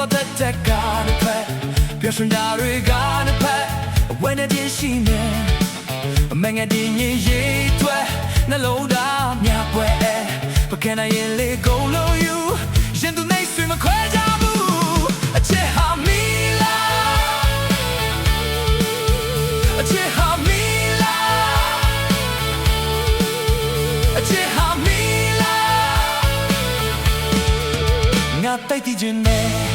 တော့တဲ့ကားနဲ့ဖက်ပျော်ရွှင်တာတွေကနဲ့ဖက်ဝဲနေတဲ့ရှိနေမငယ်တင်ရင်ရေးထွက်နှလုံးသားမြပွဲပကနိုင်ရင်လေကုန်လို့ယူရင်သူနေဆွေမခွဲကြဘူးအချစ်ဟာမီလာအချစ်ဟာမီလာအချစ်ဟာမီလာငါတိုက်တည်ခြင်းနဲ့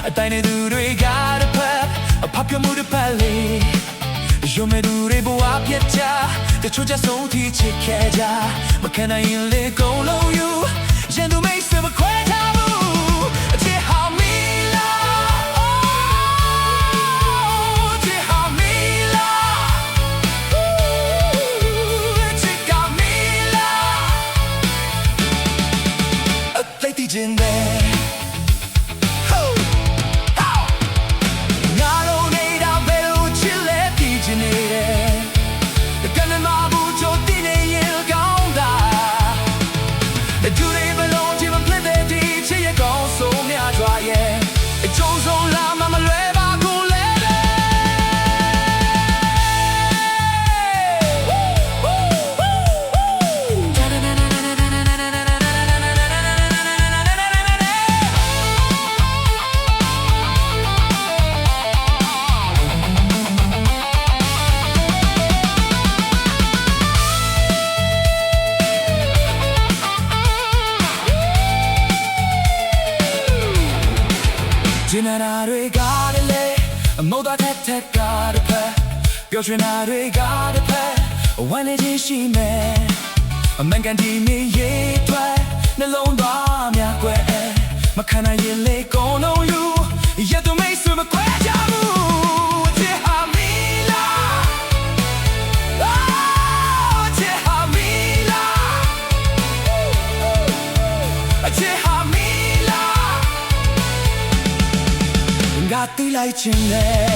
အတိုင်းနဲ့သူတွေကတဖက်အဖပြမှုတစ်ဖက်လေးရုံးမဲ့သူတွေဘဝပြတ်ကြတချို့ကြဆုံးထိချစ်ခဲ့ကြမခံနိုင်ရင်လေကုန်လုံးယူရင်သူမိတ်ဆွေမခွဲကြဘူးအချစ်ဟာမီလာအချစ်ဟာမီလာအချစ်ဟာမီလာအသိတည်ခြင်းနဲ့ကျင်နာတွေကလေအမောတာထက်ကားတစ်ဖက်ပျော်ရွှင်တာတွေကတစ်ဖက်ဝမ်းနေခြင်းရှိမယ်အမှန်ကန်ဒီနေရေးထွက်နှလုံးသားများကွယ်မခံနိုင်ရင်လေကုန်လုံးယူရတူမိတ်ဆွေမကွဲကြဘူးအချစ်ဟာမီလာအချစ်ဟာမီလာအချစ်ဟာမီလာငါတီးလိုက်ခြင်းနဲ့